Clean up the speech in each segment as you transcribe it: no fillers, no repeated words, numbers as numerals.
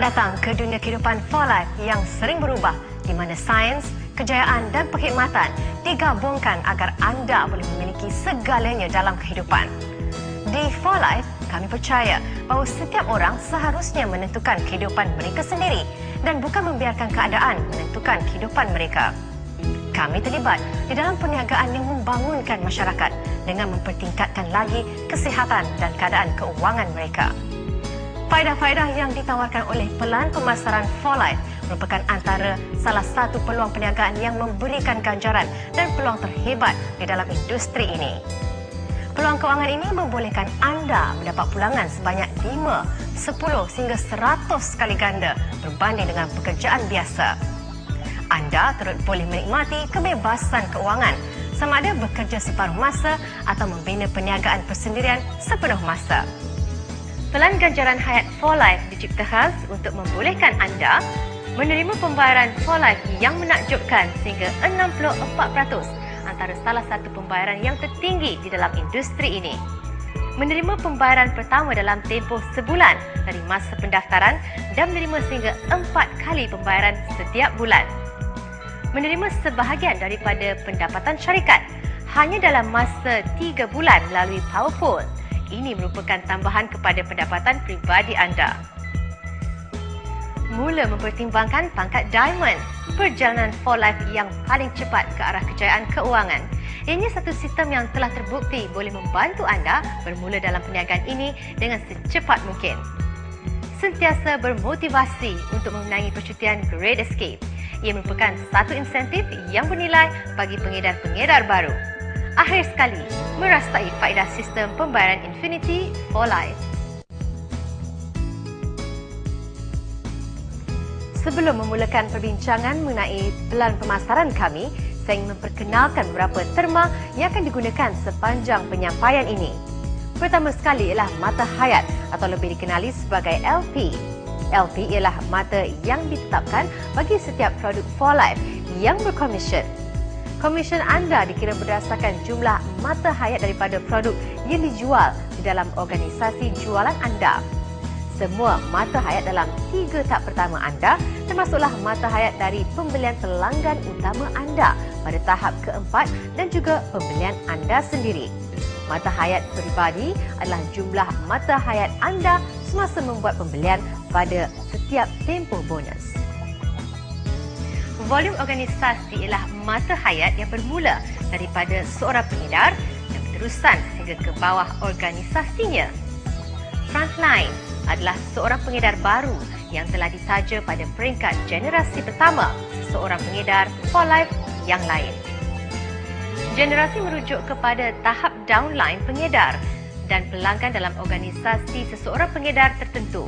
Selamat datang ke dunia kehidupan For Life yang sering berubah, di mana sains, kejayaan dan perkhidmatan digabungkan agar anda boleh memiliki segalanya dalam kehidupan. Di For Life, kami percaya bahawa setiap orang seharusnya menentukan kehidupan mereka sendiri dan bukan membiarkan keadaan menentukan kehidupan mereka. Kami terlibat di dalam perniagaan yang membangunkan masyarakat dengan mempertingkatkan lagi kesihatan dan keadaan keuangan mereka. Faedah-faedah yang ditawarkan oleh pelan pemasaran For Life merupakan antara salah satu peluang perniagaan yang memberikan ganjaran dan peluang terhebat di dalam industri ini. Peluang kewangan ini membolehkan anda mendapat pulangan sebanyak 5, 10 hingga 100 kali ganda berbanding dengan pekerjaan biasa. Anda turut boleh menikmati kebebasan keuangan sama ada bekerja separuh masa atau membina perniagaan persendirian sepenuh masa. Pelan ganjaran hayat For Life dicipta khas untuk membolehkan anda menerima pembayaran For Life yang menakjubkan sehingga 64% antara salah satu pembayaran yang tertinggi di dalam industri ini. Menerima pembayaran pertama dalam tempoh sebulan dari masa pendaftaran dan menerima sehingga 4 kali pembayaran setiap bulan. Menerima sebahagian daripada pendapatan syarikat hanya dalam masa 3 bulan melalui PowerPool. Ini merupakan tambahan kepada pendapatan pribadi anda. Mula mempertimbangkan pangkat Diamond, perjalanan For Life yang paling cepat ke arah kejayaan keuangan. Ini satu sistem yang telah terbukti boleh membantu anda bermula dalam perniagaan ini dengan secepat mungkin. Sentiasa bermotivasi untuk memenangi percutian Great Escape. Ia merupakan satu insentif yang bernilai bagi pengedar-pengedar baru. Akhir sekali, merasai faedah sistem pembayaran Infinity For Life. Sebelum memulakan perbincangan mengenai pelan pemasaran kami, saya ingin memperkenalkan beberapa terma yang akan digunakan sepanjang penyampaian ini. Pertama sekali ialah mata hayat atau lebih dikenali sebagai LP. LP ialah mata yang ditetapkan bagi setiap produk For Life yang berkomision. Komisen anda dikira berdasarkan jumlah mata hayat daripada produk yang dijual di dalam organisasi jualan anda. Semua mata hayat dalam 3 tahap pertama anda termasuklah mata hayat dari pembelian pelanggan utama anda pada tahap keempat dan juga pembelian anda sendiri. Mata hayat peribadi adalah jumlah mata hayat anda semasa membuat pembelian pada setiap tempoh bonus. Volume organisasi ialah mata hayat yang bermula daripada seorang pengedar dan berterusan hingga ke bawah organisasinya. Frontline adalah seorang pengedar baru yang telah ditaja pada peringkat generasi pertama seorang pengedar For Life yang lain. Generasi merujuk kepada tahap downline pengedar dan pelanggan dalam organisasi seseorang pengedar tertentu.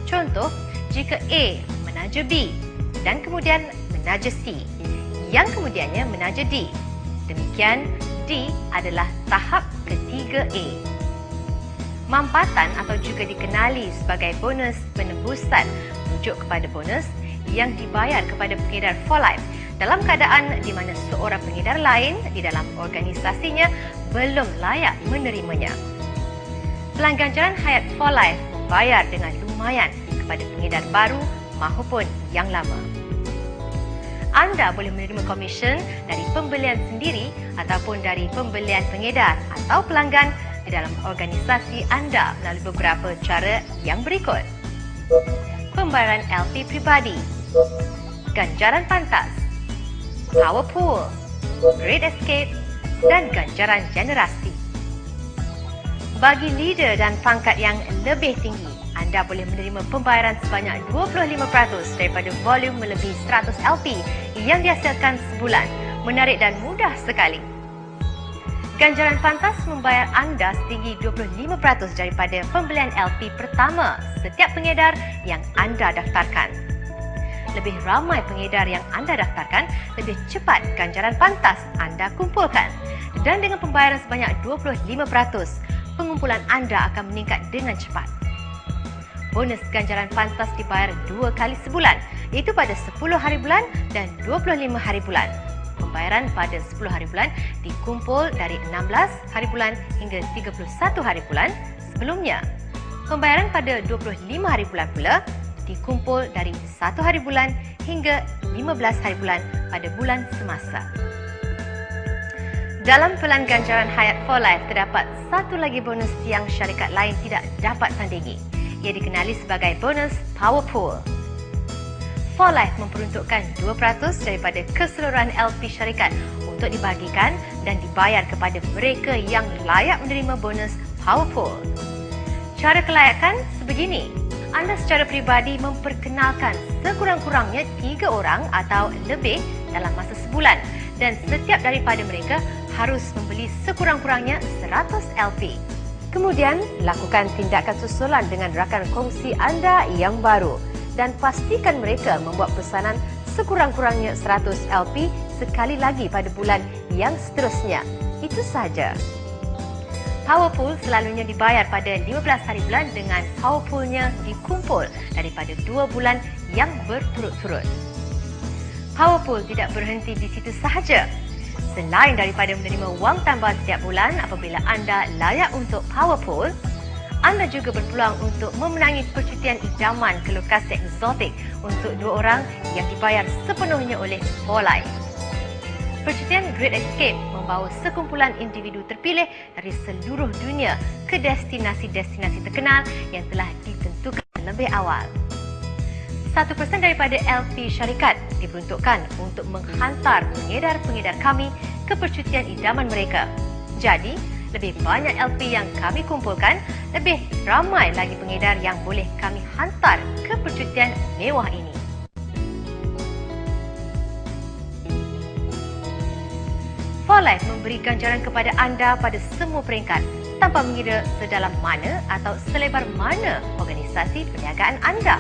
Contoh, jika A menaja B dan kemudian menaja C, yang kemudiannya menaja D. Demikian, D adalah tahap ketiga A. Mampatan atau juga dikenali sebagai bonus penebusan merujuk kepada bonus yang dibayar kepada pengedar For Life dalam keadaan di mana seorang pengedar lain di dalam organisasinya belum layak menerimanya. Pelanggan hayat For Life membayar dengan lumayan kepada pengedar baru maupun yang lama. Anda boleh menerima komisen dari pembelian sendiri ataupun dari pembelian pengedar atau pelanggan di dalam organisasi anda melalui beberapa cara yang berikut. Pembayaran LP pribadi, ganjaran pantas, PowerPool, Great Escape dan ganjaran generasi. Bagi leader dan pangkat yang lebih tinggi, anda boleh menerima pembayaran sebanyak 25% daripada volume melebihi 100 LP yang dihasilkan sebulan. Menarik dan mudah sekali. Ganjaran pantas membayar anda setinggi 25% daripada pembelian LP pertama setiap pengedar yang anda daftarkan. Lebih ramai pengedar yang anda daftarkan, lebih cepat ganjaran pantas anda kumpulkan. Dan dengan pembayaran sebanyak 25%, pengumpulan anda akan meningkat dengan cepat. Bonus ganjaran pantas dibayar 2 kali sebulan, iaitu pada 10 hari bulan dan 25 hari bulan. Pembayaran pada 10 hari bulan dikumpul dari 16 hari bulan hingga 31 hari bulan sebelumnya. Pembayaran pada 25 hari bulan pula dikumpul dari 1 hari bulan hingga 15 hari bulan pada bulan semasa. Dalam pelan ganjaran Hayat for Life terdapat satu lagi bonus yang syarikat lain tidak dapat tandingi. Ia dikenali sebagai bonus Power Pool. For Life memperuntukkan 2% daripada keseluruhan LP syarikat untuk dibagikan dan dibayar kepada mereka yang layak menerima bonus Power Pool. Cara kelayakan sebegini. Anda secara peribadi memperkenalkan sekurang-kurangnya 3 orang atau lebih dalam masa sebulan dan setiap daripada mereka harus membeli sekurang-kurangnya 100 LP. Kemudian, lakukan tindakan susulan dengan rakan kongsi anda yang baru dan pastikan mereka membuat pesanan sekurang-kurangnya 100 LP sekali lagi pada bulan yang seterusnya. Itu sahaja. Power Pool selalunya dibayar pada 15 hari bulan dengan Power Pool-nya dikumpul daripada 2 bulan yang berturut-turut. Power Pool tidak berhenti di situ sahaja. Selain daripada menerima wang tambahan setiap bulan apabila anda layak untuk Power Pool, anda juga berpeluang untuk memenangi percutian idaman ke lokasi eksotik untuk 2 orang yang dibayar sepenuhnya oleh For Life. Percutian Great Escape membawa sekumpulan individu terpilih dari seluruh dunia ke destinasi-destinasi terkenal yang telah ditentukan lebih awal. 1% daripada LP syarikat diperuntukkan untuk menghantar pengedar-pengedar kami ke percutian idaman mereka. Jadi, lebih banyak LP yang kami kumpulkan, lebih ramai lagi pengedar yang boleh kami hantar ke percutian mewah ini. For Life memberi ganjaran kepada anda pada semua peringkat tanpa mengira sedalam mana atau selebar mana organisasi perniagaan anda.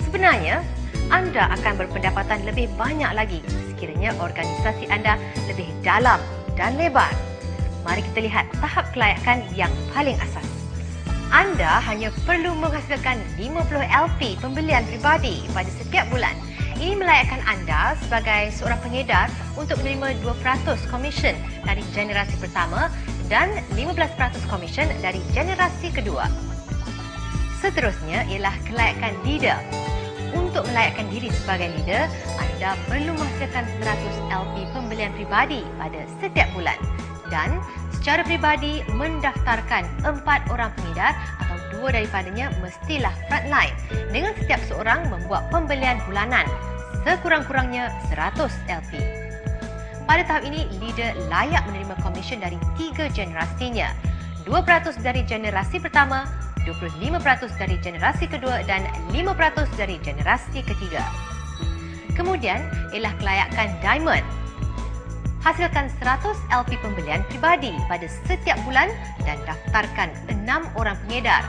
Sebenarnya, anda akan berpendapatan lebih banyak lagi sekiranya organisasi anda lebih dalam dan lebar. Mari kita lihat tahap kelayakan yang paling asas. Anda hanya perlu menghasilkan 50 LP pembelian pribadi pada setiap bulan. Ini melayakkan anda sebagai seorang pengedar untuk menerima 2% komisen dari generasi pertama dan 15% komisen dari generasi kedua. Seterusnya ialah kelayakan leader. Untuk melayakkan diri sebagai leader, anda perlu menghasilkan 100 LP pembelian pribadi pada setiap bulan dan secara pribadi mendaftarkan 4 orang pengedar atau 2 daripadanya mestilah frontline dengan setiap seorang membuat pembelian bulanan sekurang-kurangnya 100 LP. Pada tahap ini, leader layak menerima komisen dari 3 generasinya, 2% dari generasi pertama, 25% dari generasi kedua dan 5% dari generasi ketiga. Kemudian ialah kelayakan Diamond. Hasilkan 100 LP pembelian pribadi pada setiap bulan dan daftarkan 6 orang pengedar.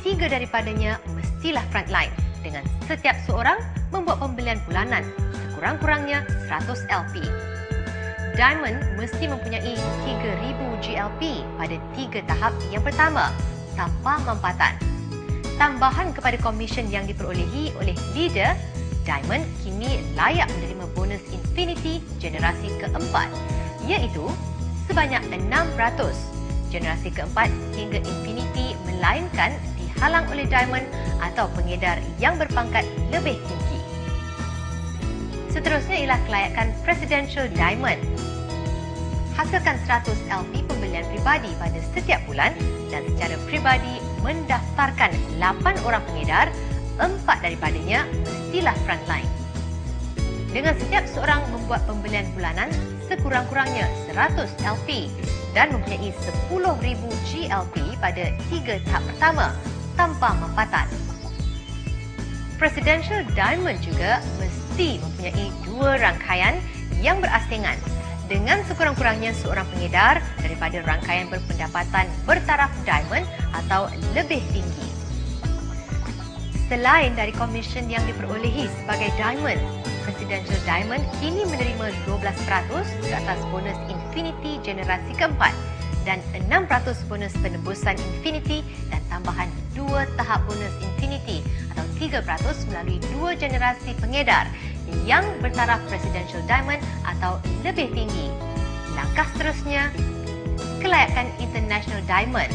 3 daripadanya mestilah frontline dengan setiap seorang membuat pembelian bulanan sekurang-kurangnya 100 LP. Diamond mesti mempunyai 3,000 GLP pada 3 tahap yang pertama tanpa mampatan. Tambahan kepada komisen yang diperolehi oleh leader, Diamond kini layak menerima bonus Infinity generasi keempat, iaitu sebanyak 6%. Generasi keempat hingga Infinity melainkan dihalang oleh Diamond atau pengedar yang berpangkat lebih tinggi. Seterusnya ialah kelayakan Presidential Diamond. Hasilkan 100 LP pembelian pribadi pada setiap bulan dan secara pribadi mendaftarkan 8 orang pengedar, 4 daripadanya mestilah frontline. Dengan setiap seorang membuat pembelian bulanan sekurang-kurangnya 100 LP dan mempunyai 10,000 GLP pada 3 tahap pertama tanpa mampatan. Presidential Diamond juga mesti mempunyai 2 rangkaian yang berasingan dengan sekurang-kurangnya seorang pengedar daripada rangkaian berpendapatan bertaraf Diamond atau lebih tinggi. Selain dari komisen yang diperolehi sebagai Diamond, Presidential Diamond kini menerima 12% ke atas bonus Infinity generasi keempat dan 6% bonus penebusan Infinity dan tambahan 2 tahap bonus Infinity atau 3% melalui 2 generasi pengedar yang bertaraf Presidential Diamond atau lebih tinggi. Langkah seterusnya, kelayakan International Diamond.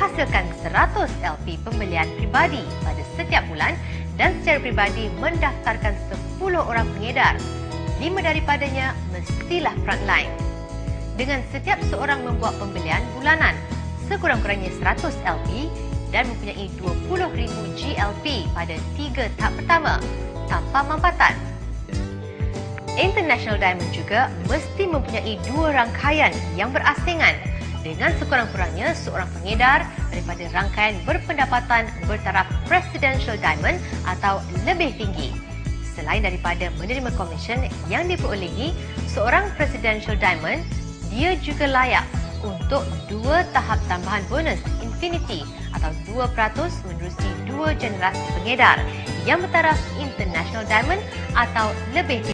menghasilkan 100 LP pembelian pribadi pada setiap bulan dan secara pribadi mendaftarkan 10 orang pengedar. 5 daripadanya mestilah frontline. Dengan setiap seorang membuat pembelian bulanan sekurang-kurangnya 100 LP dan mempunyai 20,000 GLP pada 3 tahap pertama tanpa mampatan. International Diamond juga mesti mempunyai 2 rangkaian yang berasingan dengan sekurang-kurangnya seorang pengedar daripada rangkaian berpendapatan bertaraf Presidential Diamond atau lebih tinggi. Selain daripada menerima komisen yang diperolehi seorang Presidential Diamond, dia juga layak untuk 2 tahap tambahan bonus Infinity atau 2% menerusi 2 generasi pengedar yang bertaraf International Diamond atau lebih tinggi.